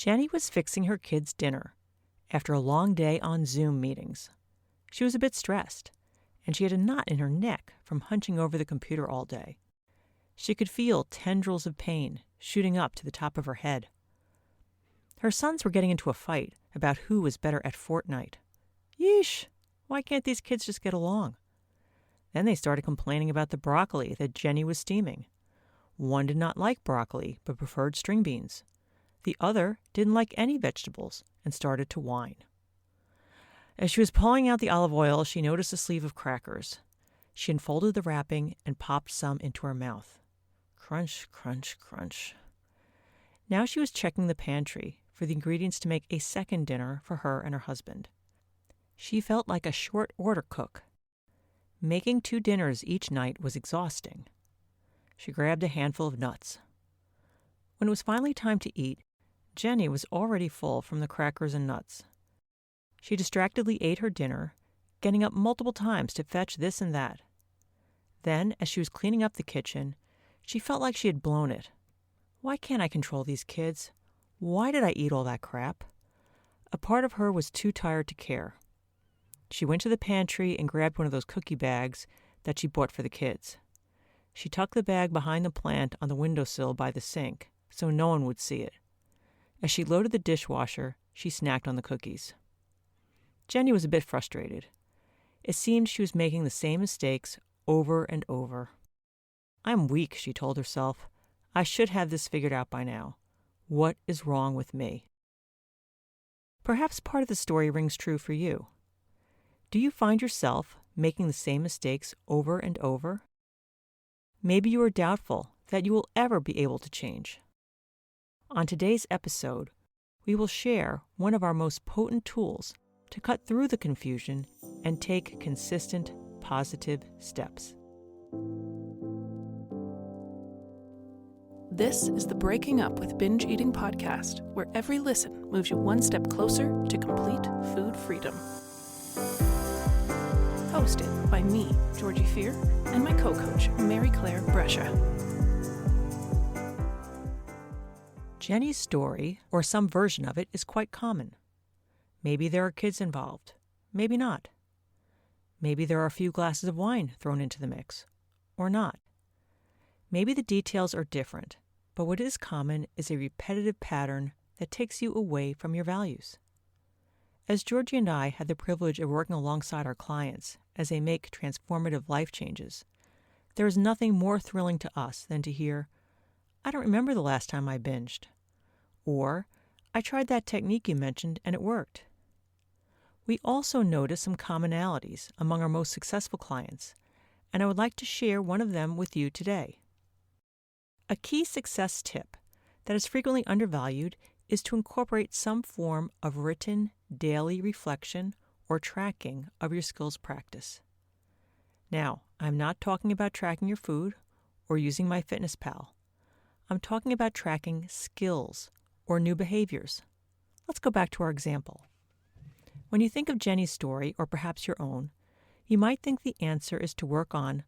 Jenny was fixing her kids' dinner after a long day on Zoom meetings. She was a bit stressed, and she had a knot in her neck from hunching over the computer all day. She could feel tendrils of pain shooting up to the top of her head. Her sons were getting into a fight about who was better at Fortnite. Yeesh, why can't these kids just get along? Then they started complaining about the broccoli that Jenny was steaming. One did not like broccoli, but preferred string beans. The other didn't like any vegetables and started to whine. As she was pulling out the olive oil, she noticed a sleeve of crackers. She unfolded the wrapping and popped some into her mouth. Crunch, crunch, crunch. Now she was checking the pantry for the ingredients to make a second dinner for her and her husband. She felt like a short-order cook. Making 2 dinners each night was exhausting. She grabbed a handful of nuts. When it was finally time to eat, Jenny was already full from the crackers and nuts. She distractedly ate her dinner, getting up multiple times to fetch this and that. Then, as she was cleaning up the kitchen, she felt like she had blown it. Why can't I control these kids? Why did I eat all that crap? A part of her was too tired to care. She went to the pantry and grabbed one of those cookie bags that she bought for the kids. She tucked the bag behind the plant on the windowsill by the sink so no one would see it. As she loaded the dishwasher, she snacked on the cookies. Jenny was a bit frustrated. It seemed she was making the same mistakes over and over. I'm weak, she told herself. I should have this figured out by now. What is wrong with me? Perhaps part of the story rings true for you. Do you find yourself making the same mistakes over and over? Maybe you are doubtful that you will ever be able to change. On today's episode, we will share one of our most potent tools to cut through the confusion and take consistent, positive steps. This is the Breaking Up with Binge Eating podcast, where every listen moves you one step closer to complete food freedom. Hosted by me, Georgie Fear, and my co-coach, Mary Claire Brescia. Jenny's story, or some version of it, is quite common. Maybe there are kids involved. Maybe not. Maybe there are a few glasses of wine thrown into the mix. Or not. Maybe the details are different, but what is common is a repetitive pattern that takes you away from your values. As Georgie and I had the privilege of working alongside our clients as they make transformative life changes, there is nothing more thrilling to us than to hear, I don't remember the last time I binged. Or, I tried that technique you mentioned and it worked. We also notice some commonalities among our most successful clients, and I would like to share one of them with you today. A key success tip that is frequently undervalued is to incorporate some form of written daily reflection or tracking of your skills practice. Now, I'm not talking about tracking your food or using MyFitnessPal. I'm talking about tracking skills or new behaviors. Let's go back to our example. When you think of Jenny's story, or perhaps your own, you might think the answer is to work on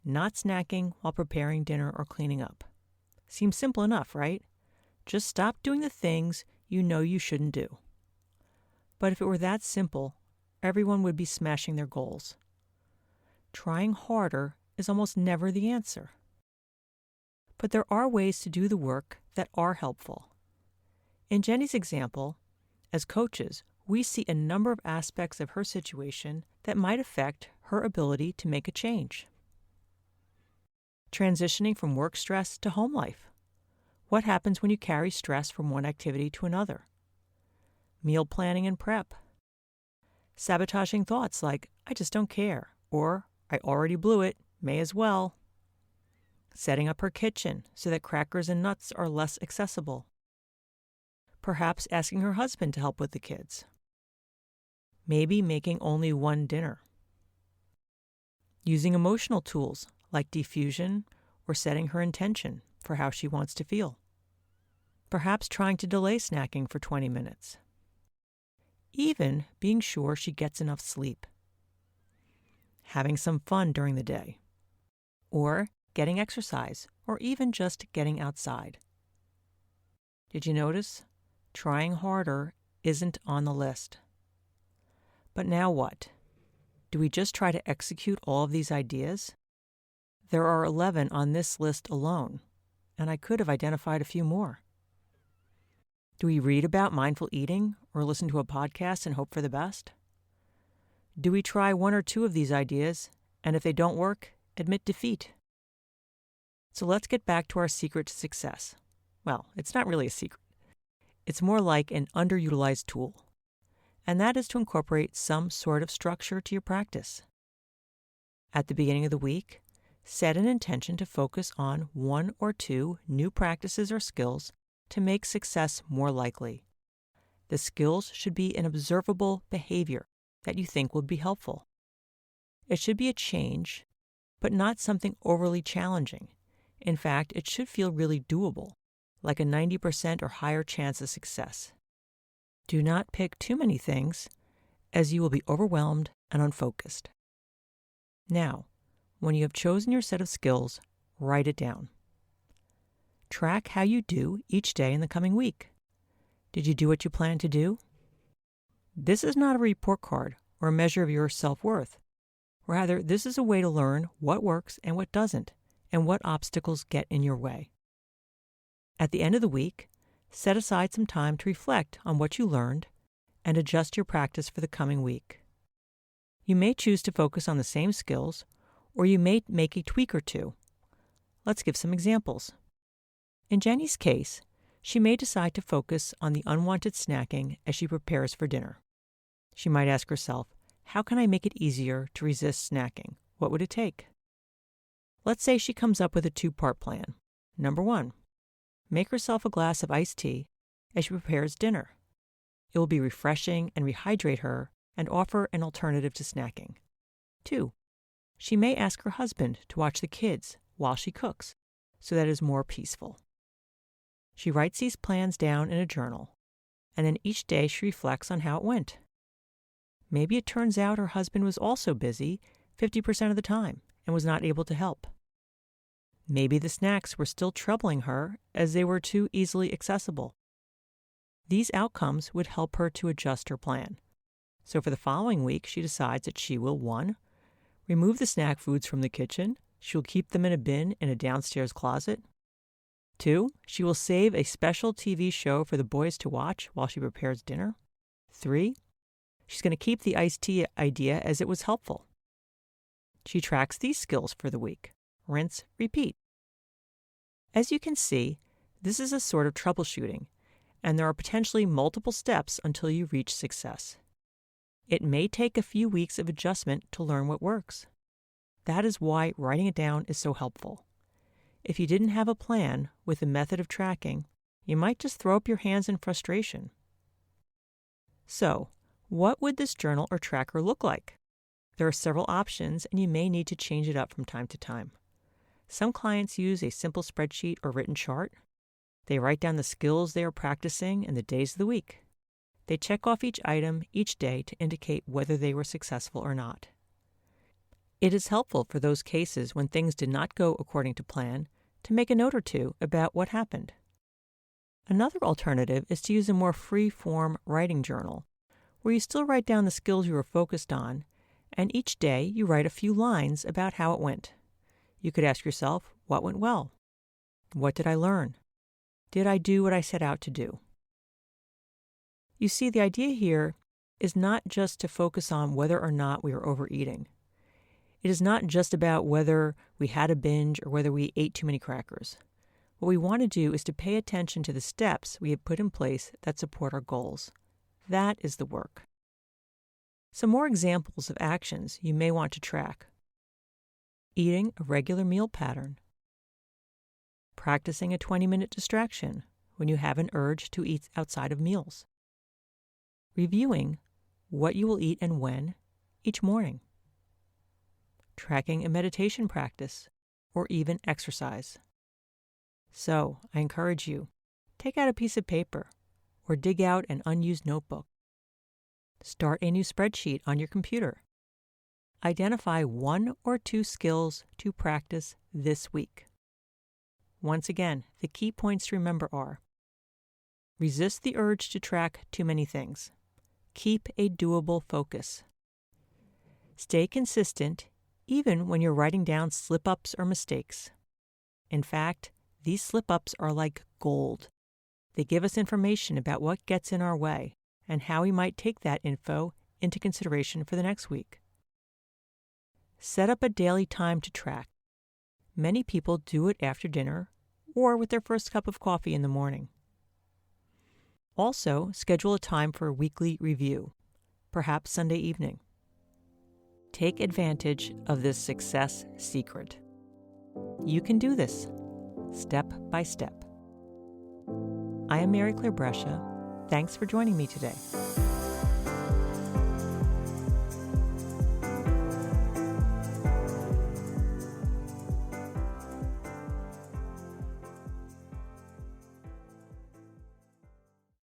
not snacking while preparing dinner or cleaning up. Seems simple enough, right? Just stop doing the things you know you shouldn't do. But if it were that simple, everyone would be smashing their goals. Trying harder is almost never the answer. But there are ways to do the work that are helpful. In Jenny's example, as coaches, we see a number of aspects of her situation that might affect her ability to make a change. Transitioning from work stress to home life. What happens when you carry stress from one activity to another? Meal planning and prep. Sabotaging thoughts like, I just don't care, or I already blew it, may as well. Setting up her kitchen so that crackers and nuts are less accessible. Perhaps asking her husband to help with the kids. Maybe making only one dinner. Using emotional tools like diffusion or setting her intention for how she wants to feel. Perhaps trying to delay snacking for 20 minutes. Even being sure she gets enough sleep. Having some fun during the day. Or getting exercise, or even just getting outside. Did you notice? trying harder isn't on the list. But now what? Do we just try to execute all of these ideas? There are 11 on this list alone, and I could have identified a few more. Do we read about mindful eating or listen to a podcast and hope for the best? Do we try one or two of these ideas, and if they don't work, admit defeat? So let's get back to our secret to success. Well, it's not really a secret. It's more like an underutilized tool, and that is to incorporate some sort of structure to your practice. At the beginning of the week, set an intention to focus on one or two new practices or skills to make success more likely. The skills should be an observable behavior that you think will be helpful. It should be a change, but not something overly challenging. In fact, it should feel really doable, like a 90% or higher chance of success. Do not pick too many things, as you will be overwhelmed and unfocused. Now, when you have chosen your set of skills, write it down. Track how you do each day in the coming week. Did you do what you planned to do? This is not a report card or a measure of your self-worth. Rather, this is a way to learn what works and what doesn't, and what obstacles get in your way. At the end of the week, set aside some time to reflect on what you learned and adjust your practice for the coming week. You may choose to focus on the same skills, or you may make a tweak or two. Let's give some examples. In Jenny's case, she may decide to focus on the unwanted snacking as she prepares for dinner. She might ask herself, how can I make it easier to resist snacking? What would it take? Let's say she comes up with a two-part plan. Number 1, make herself a glass of iced tea as she prepares dinner. It will be refreshing and rehydrate her and offer an alternative to snacking. 2, she may ask her husband to watch the kids while she cooks, so that it is more peaceful. She writes these plans down in a journal, and then each day she reflects on how it went. Maybe it turns out her husband was also busy 50% of the time and was not able to help. Maybe the snacks were still troubling her as they were too easily accessible. These outcomes would help her to adjust her plan. So for the following week, she decides that she will 1, remove the snack foods from the kitchen. She will keep them in a bin in a downstairs closet. 2, she will save a special TV show for the boys to watch while she prepares dinner. 3, she's going to keep the iced tea idea as it was helpful. She tracks these skills for the week. Rinse, repeat. As you can see, this is a sort of troubleshooting, and there are potentially multiple steps until you reach success. It may take a few weeks of adjustment to learn what works. That is why writing it down is so helpful. If you didn't have a plan with a method of tracking, you might just throw up your hands in frustration. So, what would this journal or tracker look like? There are several options, and you may need to change it up from time to time. Some clients use a simple spreadsheet or written chart. They write down the skills they are practicing and the days of the week. They check off each item each day to indicate whether they were successful or not. It is helpful for those cases when things did not go according to plan to make a note or two about what happened. Another alternative is to use a more free-form writing journal, where you still write down the skills you were focused on, and each day you write a few lines about how it went. You could ask yourself, what went well? What did I learn? Did I do what I set out to do? You see, the idea here is not just to focus on whether or not we are overeating. It is not just about whether we had a binge or whether we ate too many crackers. What we want to do is to pay attention to the steps we have put in place that support our goals. That is the work. Some more examples of actions you may want to track. Eating a regular meal pattern. Practicing a 20-minute distraction when you have an urge to eat outside of meals. Reviewing what you will eat and when each morning. Tracking a meditation practice or even exercise. So, I encourage you, take out a piece of paper or dig out an unused notebook. Start a new spreadsheet on your computer. Identify 1 or 2 skills to practice this week. Once again, the key points to remember are: Resist the urge to track too many things. Keep a doable focus. Stay consistent even when you're writing down slip-ups or mistakes. In fact, these slip-ups are like gold. They give us information about what gets in our way and how we might take that info into consideration for the next week. Set up a daily time to track. Many people do it after dinner or with their first cup of coffee in the morning. Also, schedule a time for a weekly review, perhaps Sunday evening. Take advantage of this success secret. You can do this, step by step. I am Mary Claire Brescia. Thanks for joining me today.